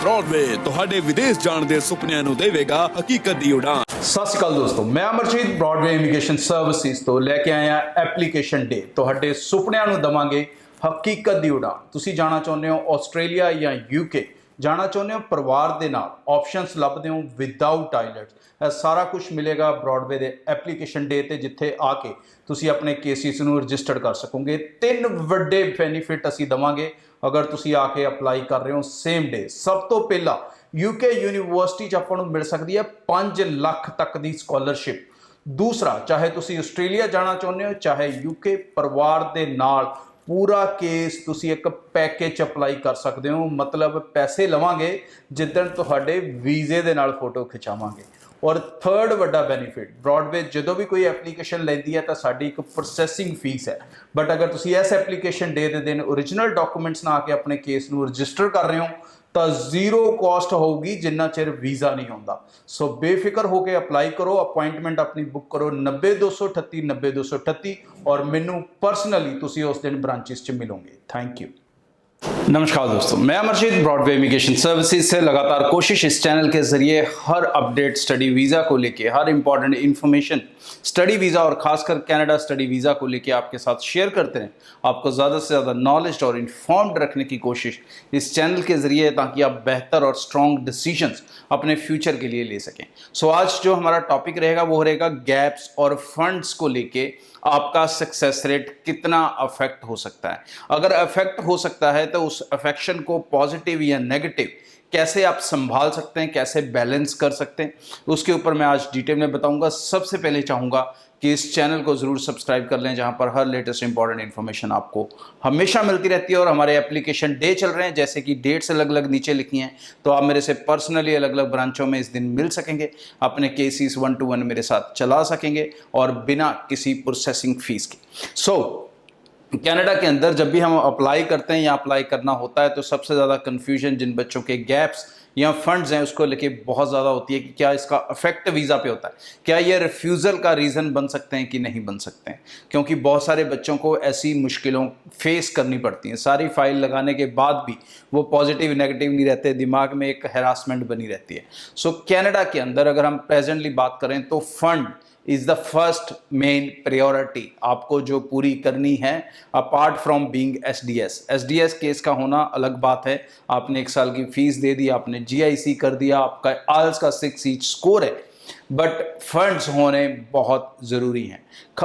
Broadway ਤੁਹਾਡੇ ਵਿਦੇਸ਼ ਜਾਣ ਦੇ ਸੁਪਨਿਆਂ ਨੂੰ ਦੇਵੇਗਾ ਹਕੀਕਤ ਦੀ ਉਡਾਨ। ਸਤਿ ਸ਼੍ਰੀ ਅਕਾਲ ਦੋਸਤੋ, ਮੈਂ ਅਮਰਜੀਤ ਬ੍ਰੌਡਵੇ ਇਮੀਗ੍ਰੇਸ਼ਨ ਸਰਵਿਸਿਜ਼ ਤੋਂ ਲੈ ਕੇ ਆਇਆ ਐਪਲੀਕੇਸ਼ਨ ਡੇ। ਤੁਹਾਡੇ ਸੁਪਨਿਆਂ ਨੂੰ ਦਵਾਂਗੇ ਹਕੀਕਤ ਦੀ ਉਡਾਨ। ਤੁਸੀਂ ਜਾਣਾ ਚਾਹੁੰਦੇ ਹੋ ਆਸਟ੍ਰੇਲੀਆ ਜਾਂ ਯੂਕੇ, ਜਾਣਾ ਚਾਹੁੰਦੇ ਹੋ ਪਰਿਵਾਰ ਦੇ ਨਾਲ, ਆਪਸ਼ਨਸ ਲੱਭਦੇ ਹੋ ਵਿਦਆਊਟ ਆਈਲੈਟਸ, ਇਹ ਸਾਰਾ ਕੁਝ ਮਿਲੇਗਾ ਬ੍ਰੌਡਵੇ ਦੇ ਐਪਲੀਕੇਸ਼ਨ ਡੇ ਤੇ, ਜਿੱਥੇ ਆ ਕੇ ਤੁਸੀਂ ਆਪਣੇ ਕੇਸਿਸ ਨੂੰ ਰਜਿਸਟਰ ਕਰ ਸਕੋਗੇ। 3 ਵੱਡੇ ਬੈਨੀਫਿਟ ਅਸੀਂ ਦਵਾਂਗੇ ਅਗਰ ਤੁਸੀਂ ਆ ਕੇ ਅਪਲਾਈ ਕਰ ਰਹੇ ਹੋ ਸੇਮ ਡੇ। ਸਭ ਤੋਂ ਪਹਿਲਾਂ यूके यूनिवर्सिटी च ਆਪਾਂ ਨੂੰ ਮਿਲ ਸਕਦੀ ਹੈ 5 ਲੱਖ ਤੱਕ ਦੀ ਸਕਾਲਰਸ਼ਿਪ। ਦੂਸਰਾ, ਚਾਹੇ ਤੁਸੀਂ ਆਸਟ੍ਰੇਲੀਆ ਜਾਣਾ ਚਾਹੁੰਦੇ ਹੋ ਚਾਹੇ ਯੂਕੇ, ਪਰਿਵਾਰ ਦੇ ਨਾਲ ਪੂਰਾ ਕੇਸ ਤੁਸੀਂ ਇੱਕ ਪੈਕੇਜ ਅਪਲਾਈ ਕਰ ਸਕਦੇ ਹੋ। ਮਤਲਬ ਪੈਸੇ ਲਵਾਂਗੇ ਜਿੱਦਣ ਤੁਹਾਡੇ ਵੀਜ਼ੇ ਦੇ ਨਾਲ ਫੋਟੋ ਖਿਚਾਵਾਂਗੇ। ਔਰ ਥਰਡ ਵੱਡਾ ਬੈਨੀਫਿਟ, ਬ੍ਰੌਡਵੇ ਜਦੋਂ ਵੀ ਕੋਈ ਐਪਲੀਕੇਸ਼ਨ ਲੈਂਦੀ ਹੈ ਤਾਂ ਸਾਡੀ ਇੱਕ ਪ੍ਰੋਸੈਸਿੰਗ ਫੀਸ ਹੈ। ਬਟ ਅਗਰ ਤੁਸੀਂ ਇਸ ਐਪਲੀਕੇਸ਼ਨ ਡੇ ਦੇ ਦਿਨ ਓਰੀਜਨਲ ਡਾਕੂਮੈਂਟਸ ਨਾਲ ਆ ਕੇ ਆਪਣੇ ਕੇਸ ਨੂੰ ਰਜਿਸਟਰ ਕਰ ਰਹੇ ਹੋ ਤਾਂ ਜ਼ੀਰੋ ਕਾਸਟ ਹੋਊਗੀ ਜਿੰਨਾ ਚਿਰ ਵੀਜ਼ਾ ਨਹੀਂ ਆਉਂਦਾ। ਸੋ ਬੇਫਿਕਰ ਹੋ ਕੇ ਅਪਲਾਈ ਕਰੋ, ਅਪਾਇੰਟਮੈਂਟ ਆਪਣੀ ਬੁੱਕ ਕਰੋ 90238 90238 ਔਰ ਮੈਨੂੰ ਪਰਸਨਲੀ ਤੁਸੀਂ ਉਸ ਦਿਨ ਬ੍ਰਾਂਚਿਸ 'ਚ ਮਿਲੋਗੇ। Thank you. नमस्कार दोस्तों, मैं अमरजीत ब्रॉडवे इमिग्रेशन सर्विसेज से लगातार कोशिश इस चैनल के जरिए हर अपडेट स्टडी वीज़ा को लेके, हर इंपॉर्टेंट इन्फॉर्मेशन स्टडी वीज़ा और खासकर कनाडा स्टडी वीज़ा को लेके आपके साथ शेयर करते हैं। आपको ज़्यादा से ज़्यादा नॉलेज और इन्फॉर्म्ड रखने की कोशिश इस चैनल के ज़रिए, ताकि आप बेहतर और स्ट्रॉन्ग डिसीजंस अपने फ्यूचर के लिए ले सकें। सो आज जो हमारा टॉपिक रहेगा वो रहेगा गैप्स और फंड्स को लेके आपका सक्सेस रेट कितना अफेक्ट हो सकता है। अगर अफेक्ट हो सकता है तो उस अफेक्शन को पॉजिटिव या नेगेटिव कैसे आप संभाल सकते हैं, कैसे बैलेंस कर सकते हैं, उसके ऊपर मैं आज डिटेल में बताऊंगा। सबसे पहले चाहूँगा कि इस चैनल को ज़रूर सब्सक्राइब कर लें, जहाँ पर हर लेटेस्ट इंपॉर्टेंट इन्फॉर्मेशन आपको हमेशा मिलती रहती है। और हमारे एप्लीकेशन डे चल रहे हैं, जैसे कि डेट्स अलग अलग नीचे लिखी हैं, तो आप मेरे से पर्सनली अलग अलग ब्रांचों में इस दिन मिल सकेंगे, अपने केसेस 1 to 1 मेरे साथ चला सकेंगे और बिना किसी प्रोसेसिंग फीस के। सो कनाडा के अंदर जब भी हम अप्लाई करते हैं या अप्लाई करना होता है तो सबसे ज़्यादा कन्फ्यूजन जिन बच्चों के गैप्स या फंड्स हैं उसको लेके बहुत ज़्यादा होती है कि क्या इसका इफेक्ट वीज़ा पे होता है, क्या ये रिफ्यूज़ल का रीज़न बन सकते हैं कि नहीं बन सकते हैं। क्योंकि बहुत सारे बच्चों को ऐसी मुश्किलों फेस करनी पड़ती हैं, सारी फाइल लगाने के बाद भी वो पॉजिटिव नेगेटिव नहीं रहते, दिमाग में एक हैरासमेंट बनी रहती है। सो कनाडा के अंदर अगर हम प्रेजेंटली बात करें तो fund is the first main priority आपको जो पूरी करनी है, apart from being SDS case का होना अलग बात है। आपने 1 साल की फीस दे दी, आपने जीआईसी कर दिया, आपका आइल्स का 6 ईच स्कोर है, बट फंड्स होने बहुत ज़रूरी हैं।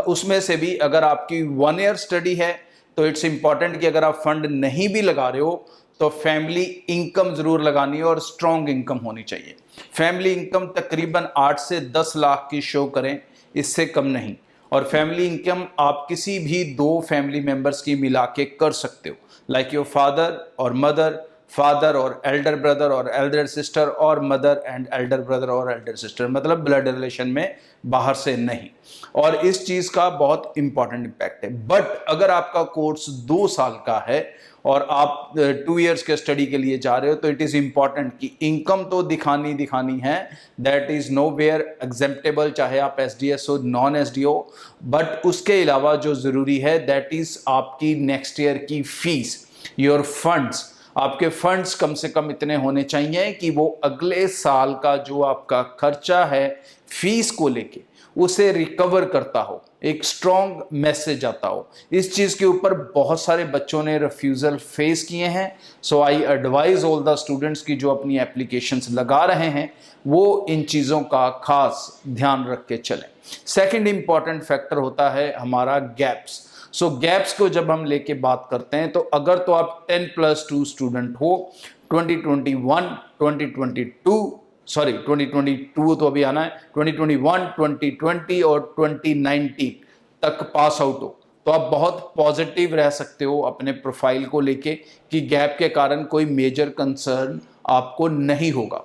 उसमें से भी अगर आपकी 1 ईयर स्टडी है तो इट्स इम्पॉर्टेंट कि अगर आप फंड नहीं भी लगा रहे हो तो फैमिली इनकम ज़रूर लगानी है और स्ट्रॉन्ग इनकम होनी चाहिए। फैमिली इनकम तकरीबन 8 से 10 लाख की शो करें, इससे कम नहीं। और फैमिली इनकम आप किसी भी 2 फैमिली मेंबर्स की मिला के कर सकते हो, लाइक योर फादर और मदर, फादर और एल्डर ब्रदर और एल्डर सिस्टर, और मदर एंड एल्डर ब्रदर और एल्डर सिस्टर, मतलब ब्लड रिलेशन में बाहर से नहीं। और इस चीज़ का बहुत इंपॉर्टेंट इम्पैक्ट है। बट अगर आपका कोर्स 2 साल का है और आप 2 ईयर्स के स्टडी के लिए जा रहे हो तो इट इज़ इम्पॉर्टेंट कि इनकम तो दिखानी है, दैट इज़ नो वेयर एग्जेम्प्टेबल, चाहे आप एसडीएस हो नॉन एसडी हो। बट उसके अलावा जो ज़रूरी है दैट इज़ आपकी नेक्स्ट ईयर की फीस, योर फंड्स। आपके फंड्स कम से कम इतने होने चाहिए कि वो अगले साल का जो आपका खर्चा है फीस को लेके उसे रिकवर करता हो, एक स्ट्रॉन्ग मैसेज आता हो। इस चीज़ के ऊपर बहुत सारे बच्चों ने रिफ्यूज़ल फेस किए हैं। So I advise all the students की जो अपनी एप्लीकेशंस लगा रहे हैं वो इन चीज़ों का खास ध्यान रख के चलें। सेकंड इम्पॉर्टेंट फैक्टर होता है हमारा गैप्स। सो गैप्स को जब हम लेके बात करते हैं तो अगर तो आप 10+2 स्टूडेंट हो, 2021, 2022 तो अभी आना है, 2021, 2020 और 2019 तक पास आउट हो, तो आप बहुत पॉजिटिव रह सकते हो अपने प्रोफाइल को लेके कि गैप के कारण कोई मेजर कंसर्न आपको नहीं होगा।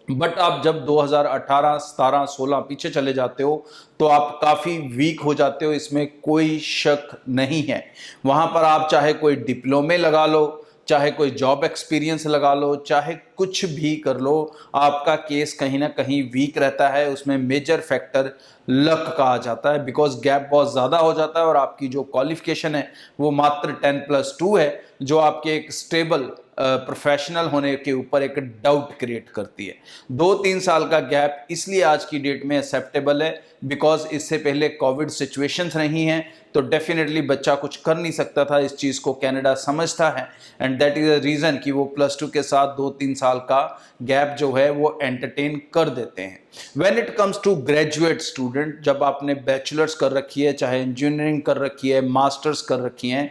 बट आप जब 2018, 17, 16 पीछे चले जाते हो तो आप काफ़ी वीक हो जाते हो, इसमें कोई शक नहीं है। वहाँ पर आप चाहे कोई डिप्लोमे लगा लो, चाहे कोई जॉब एक्सपीरियंस लगा लो, चाहे कुछ भी कर लो, आपका केस कहीं ना कहीं वीक रहता है। उसमें मेजर फैक्टर लक का आ जाता है, बिकॉज गैप बहुत ज़्यादा हो जाता है और आपकी जो क्वालिफिकेशन है वो मात्र 10+2 है। जो आपके एक स्टेबल प्रोफेशनल होने के ऊपर एक डाउट क्रिएट करती है। 2-3 साल का गैप इसलिए आज की डेट में एक्सेप्टेबल है बिकॉज इससे पहले कोविड सिचुएशंस नहीं हैं, तो डेफिनेटली बच्चा कुछ कर नहीं सकता था। इस चीज़ को कनाडा समझता है and that is the reason कि वो +2 के साथ 2-3 साल का गैप जो है वो एंटरटेन कर देते हैं। When it comes to graduate student, जब आपने बैचलर्स कर रखी है, चाहे इंजीनियरिंग कर रखी है, मास्टर्स कर रखी हैं,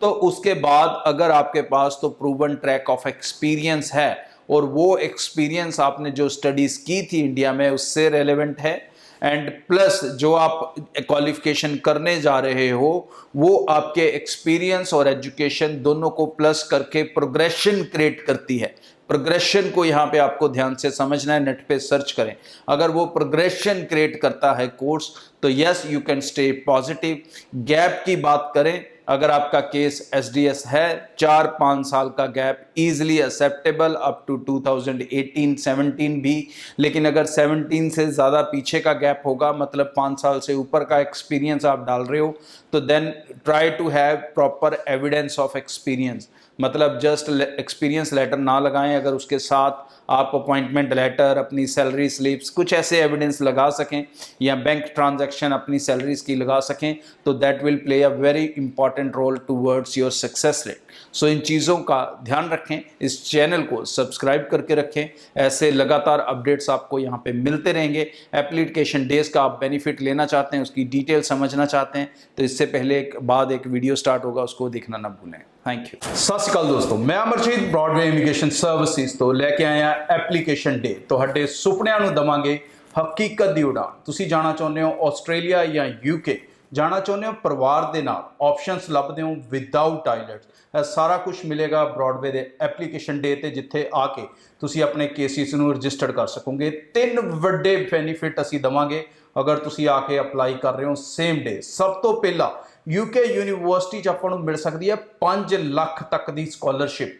तो उसके बाद अगर आपके पास तो प्रूवन ट्रैक ऑफ एक्सपीरियंस है और वो एक्सपीरियंस आपने जो स्टडीज़ की थी इंडिया में उससे रेलेवेंट है एंड प्लस जो आप क्वालिफिकेशन करने जा रहे हो वो आपके एक्सपीरियंस और एजुकेशन दोनों को प्लस करके प्रोग्रेशन क्रिएट करती है। प्रोग्रेशन को यहाँ पे आपको ध्यान से समझना है, नेट पे सर्च करें। अगर वो प्रोग्रेशन क्रिएट करता है कोर्स तो yes you can stay positive. Gap की बात करें, अगर आपका केस एसडीएस है, 4-5 साल का gap easily acceptable up to 2018-17 भी, लेकिन अगर 17 से ज़्यादा पीछे का गैप होगा, मतलब 5 साल से ऊपर का एक्सपीरियंस आप डाल रहे हो, तो then try to have proper evidence of experience. मतलब जस्ट एक्सपीरियंस लेटर ना लगाएं, अगर उसके साथ आप अपॉइंटमेंट लेटर, अपनी सैलरी स्लिप्स, कुछ ऐसे एविडेंस लगा सकें या बैंक ट्रांजैक्शन अपनी सैलरीज की लगा सकें, तो that will play a very important role towards your success rate. So इन चीज़ों का ध्यान रखें, इस चैनल को सब्सक्राइब करके रखें, ऐसे लगातार अपडेट्स आपको यहाँ पे मिलते रहेंगे। एप्लीकेशन डेज का आप बेनिफिट लेना चाहते हैं, उसकी डिटेल समझना चाहते हैं, तो इससे पहले एक वीडियो स्टार्ट होगा, उसको देखना ना भूलें। Thank you. सत श्री अकाल दोस्तों, मैं अमरजीत ब्रॉडवे इमीग्रेशन सर्विसेज तो लेके आया एप्लीकेशन डे। ਤੁਹਾਡੇ ਸੁਪਨਿਆਂ ਨੂੰ ਦਵਾਂਗੇ ਹਕੀਕਤ ਦੀ ਉਡਾਨ। ਤੁਸੀਂ ਜਾਣਾ ਚਾਹੁੰਦੇ ਹੋ ਆਸਟ੍ਰੇਲੀਆ ਜਾਂ ਯੂਕੇ, ਜਾਣਾ ਚਾਹੁੰਦੇ ਹੋ ਪਰਿਵਾਰ ਦੇ ਨਾਲ, ਆਪਸ਼ਨਸ ਲੱਭਦੇ ਹੋ ਵਿਦਆਊਟ ਆਈਲੈਟਸ, ਇਹ ਸਾਰਾ ਕੁਝ ਮਿਲੇਗਾ ਬ੍ਰੌਡਵੇ ਦੇ ਐਪਲੀਕੇਸ਼ਨ ਡੇ ਤੇ, ਜਿੱਥੇ ਆ ਕੇ ਤੁਸੀਂ ਆਪਣੇ ਕੇਸਿਸ ਨੂੰ ਰਜਿਸਟਰ ਕਰ ਸਕੋਗੇ। 3 ਵੱਡੇ ਬੈਨੀਫਿਟ ਅਸੀਂ ਦਵਾਂਗੇ अगर तुसी आके अप्लाई कर रहे हो सेम डे। सब तो पहला यूके यूनिवर्सिटी च आपां नूं मिल सकती है 5 लाख तक की स्कॉलरशिप।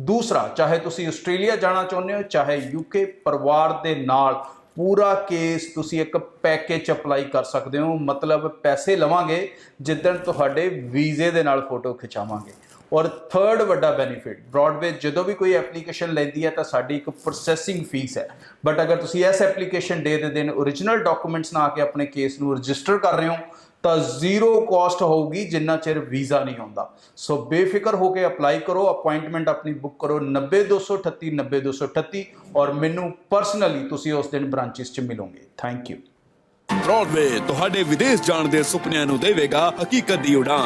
दूसरा, चाहे तुसी ऑस्ट्रेलिया जाना चाहुंदे हो चाहे यूके, परिवार दे नाल पूरा केस तुसी एक पैकेज अप्लाई कर सकते हो। मतलब पैसे लवांगे जिद्दण तुहाडे वीजे दे नाल फोटो खिचावांगे। और थर्ड वड्डा बेनीफिट, ब्रॉडवे जो भी कोई एप्लीकेशन लेती है तो साड़ी एक प्रोसैसिंग फीस है, बट अगर तुसी इस एप्लीकेशन डे के दिन ओरिजिनल डॉक्यूमेंट्स ना आके अपने केस नूं रजिस्टर कर रहे हो तो 0 कॉस्ट होगी जिन्ना चिर वीज़ा नहीं आता। सो बेफिक्र होकर अप्लाई करो, अपॉइंटमेंट अपनी बुक करो 90-238 90-238 और मैनू परसनली तुसी उस दिन ब्रांचिस च मिलोगे। Thank you. ब्रॉडवे ਤੁਹਾਡੇ ਵਿਦੇਸ਼ ਜਾਣ ਦੇ ਸੁਪਨਿਆਂ ਨੂੰ ਦੇਵੇਗਾ ਹਕੀਕਤ ਦੀ ਉਡਾਨ।